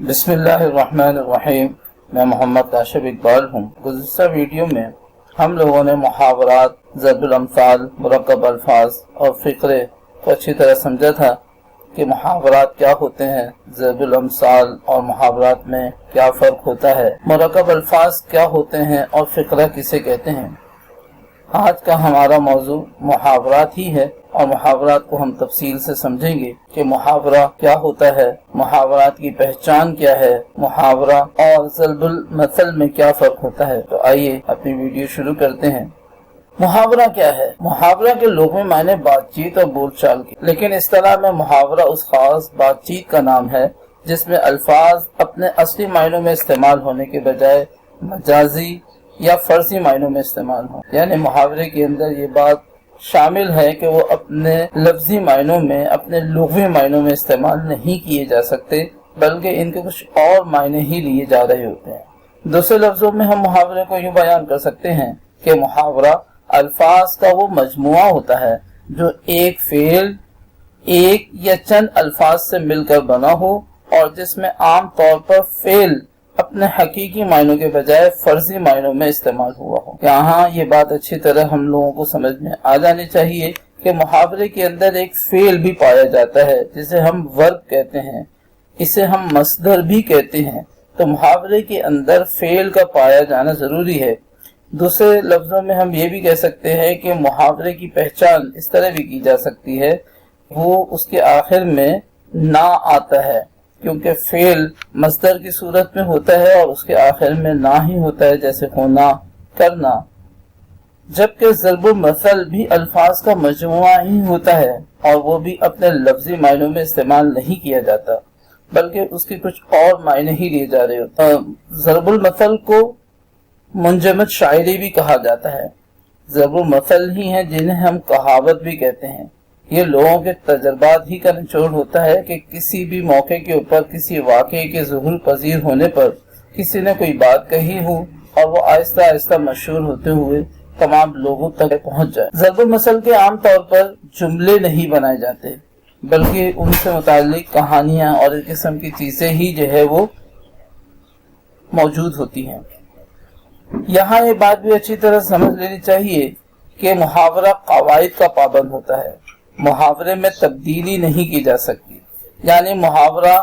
بسم اللہ الرحمن الرحیم۔ میں محمد کاشف اقبال ہوں۔ گزشتہ ویڈیو میں ہم لوگوں نے محاورات، ضرب الامثال، مرکب الفاظ اور فقرے کو اچھی طرح سمجھا تھا کہ محاورات کیا ہوتے ہیں، ضرب الامثال اور محاورات میں کیا فرق ہوتا ہے، مرکب الفاظ کیا ہوتے ہیں اور فقرہ کسے کہتے ہیں۔ آج کا ہمارا موضوع محاورات ہی ہے اور محاورات کو ہم تفصیل سے سمجھیں گے کہ محاورہ کیا ہوتا ہے، محاورات کی پہچان کیا ہے، محاورہ اور ضرب المثل میں کیا فرق ہوتا ہے۔ تو آئیے اپنی ویڈیو شروع کرتے ہیں۔ محاورہ کیا ہے؟ محاورہ کے لغوی معنی بات چیت اور بول چال کی، لیکن اصطلاح میں محاورہ اس خاص بات چیت کا نام ہے جس میں الفاظ اپنے اصلی معنوں میں استعمال ہونے کے بجائے مجازی یا فرضی معنوں میں استعمال ہوں۔ یعنی محاورے کے اندر یہ بات شامل ہے کہ وہ اپنے لفظی معنوں میں، اپنے لغوی معنوں میں استعمال نہیں کیے جا سکتے، بلکہ ان کے کچھ اور معنی ہی لیے جا رہے ہوتے ہیں۔ دوسرے لفظوں میں ہم محاورے کو یوں بیان کر سکتے ہیں کہ محاورہ الفاظ کا وہ مجموعہ ہوتا ہے جو ایک فعل ایک یا چند الفاظ سے مل کر بنا ہو اور جس میں عام طور پر فعل اپنے حقیقی معنوں کے بجائے فرضی معنوں میں استعمال ہوا ہو۔ یہاں یہ بات اچھی طرح ہم لوگوں کو سمجھ میں آ جانی چاہیے کہ محاورے کے اندر ایک فعل بھی پایا جاتا ہے جسے ہم ورب کہتے ہیں، اسے ہم مصدر بھی کہتے ہیں۔ تو محاورے کے اندر فعل کا پایا جانا ضروری ہے۔ دوسرے لفظوں میں ہم یہ بھی کہہ سکتے ہیں کہ محاورے کی پہچان اس طرح بھی کی جا سکتی ہے، وہ اس کے آخر میں نہ آتا ہے کیونکہ فعل مصدر کی صورت میں ہوتا ہے اور اس کے آخر میں نہ ہی ہوتا ہے، جیسے ہونا، کرنا۔ جبکہ ضرب المثل بھی الفاظ کا مجموعہ ہی ہوتا ہے اور وہ بھی اپنے لفظی معنوں میں استعمال نہیں کیا جاتا بلکہ اس کے کچھ اور معنی ہی لیے جا رہے ہوتے ہیں۔ ضرب المثل کو منجمد شاعری بھی کہا جاتا ہے۔ ضرب المثل ہی ہیں جنہیں ہم کہاوت بھی کہتے ہیں۔ یہ لوگوں کے تجربات ہی کا نچوڑ ہوتا ہے کہ کسی بھی موقع کے اوپر کسی واقعے کے ظہور پذیر ہونے پر کسی نے کوئی بات کہی ہو اور وہ آہستہ آہستہ مشہور ہوتے ہوئے تمام لوگوں تک پہنچ جائے۔ ضرب المثل کے عام طور پر جملے نہیں بنائے جاتے بلکہ ان سے متعلق کہانیاں اور اس قسم کی چیزیں ہی جو ہے وہ موجود ہوتی ہیں۔ یہاں یہ بات بھی اچھی طرح سمجھ لینی چاہیے کہ محاورہ قواعد کا پابند ہوتا ہے، محاورے میں تبدیلی نہیں کی جا سکتی۔ یعنی محاورہ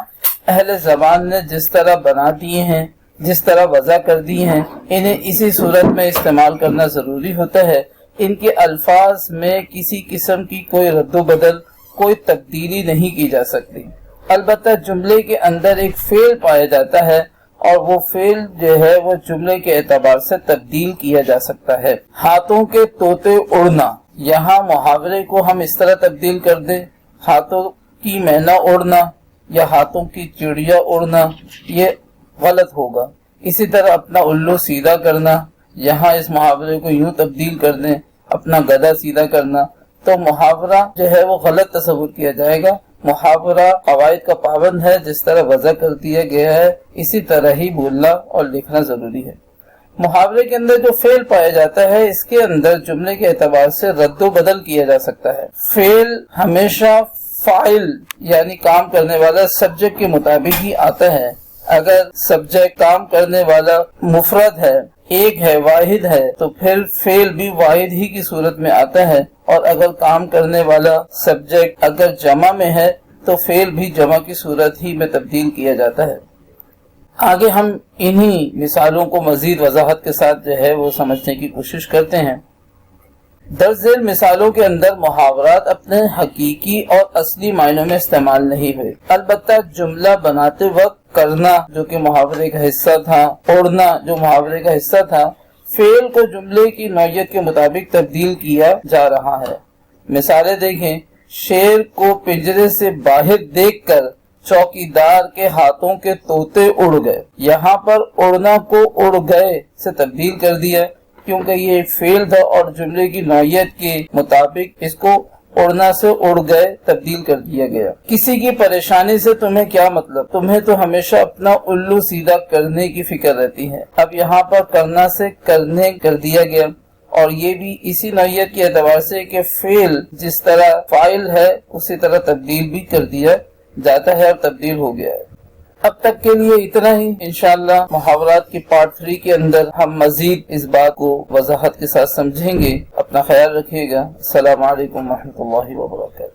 اہل زبان نے جس طرح بنا دیے ہیں، جس طرح وضع کر دی ہیں، انہیں اسی صورت میں استعمال کرنا ضروری ہوتا ہے۔ ان کے الفاظ میں کسی قسم کی کوئی رد و بدل، کوئی تبدیلی نہیں کی جا سکتی۔ البتہ جملے کے اندر ایک فعل پایا جاتا ہے اور وہ فعل جو ہے وہ جملے کے اعتبار سے تبدیل کیا جا سکتا ہے۔ ہاتھوں کے طوطے اڑنا، یہاں محاورے کو ہم اس طرح تبدیل کر دیں، ہاتھوں کی مینا اڑنا یا ہاتھوں کی چڑیا اڑنا، یہ غلط ہوگا۔ اسی طرح اپنا الو سیدھا کرنا، یہاں اس محاورے کو یوں تبدیل کر دیں، اپنا گدھا سیدھا کرنا، تو محاورہ جو ہے وہ غلط تصور کیا جائے گا۔ محاورہ قواعد کا پابند ہے، جس طرح وضع کر دیا گیا ہے اسی طرح ہی بولنا اور لکھنا ضروری ہے۔ محاورے کے اندر جو فعل پایا جاتا ہے اس کے اندر جملے کے اعتبار سے رد و بدل کیا جا سکتا ہے۔ فعل ہمیشہ فاعل یعنی کام کرنے والا سبجیکٹ کے مطابق ہی آتا ہے۔ اگر سبجیکٹ کام کرنے والا مفرد ہے، ایک ہے، واحد ہے، تو پھر فعل بھی واحد ہی کی صورت میں آتا ہے، اور اگر کام کرنے والا سبجیکٹ اگر جمع میں ہے تو فعل بھی جمع کی صورت ہی میں تبدیل کیا جاتا ہے۔ آگے ہم انہی مثالوں کو مزید وضاحت کے ساتھ جو ہے وہ سمجھنے کی کوشش کرتے ہیں۔ درج ذیل مثالوں کے اندر محاورات اپنے حقیقی اور اصلی معنوں میں استعمال نہیں ہوئے، البتہ جملہ بناتے وقت کرنا جو کہ محاورے کا حصہ تھا، اڑنا جو محاورے کا حصہ تھا، فعل کو جملے کی نوعیت کے مطابق تبدیل کیا جا رہا ہے۔ مثالیں دیکھیں، شیر کو پنجرے سے باہر دیکھ کر چوکیدار کے ہاتھوں کے طوطے اڑ گئے، یہاں پر اڑنا کو اڑ گئے سے تبدیل کر دیا کیونکہ یہ ایک فعل تھا اور جملے کی نوعیت کے مطابق اس کو اڑنا سے اڑ گئے تبدیل کر دیا گیا۔ کسی کی پریشانی سے تمہیں کیا مطلب؟ تمہیں تو ہمیشہ اپنا الو سیدھا کرنے کی فکر رہتی ہے۔ اب یہاں پر کرنا سے کرنے کر دیا گیا، اور یہ بھی اسی نوعیت کے اعتبار سے کہ فعل جس طرح فاعل ہے اسی طرح تبدیل بھی کر دیا جاتا ہے اور تبدیل ہو گیا ہے۔ اب تک کے لیے اتنا ہی. انشاءاللہ محاورات کی پارٹ 3 کے اندر ہم مزید اس بات کو وضاحت کے ساتھ سمجھیں گے. اپنا خیال رکھیے گا. السلام علیکم ورحمۃ اللہ وبرکاتہ.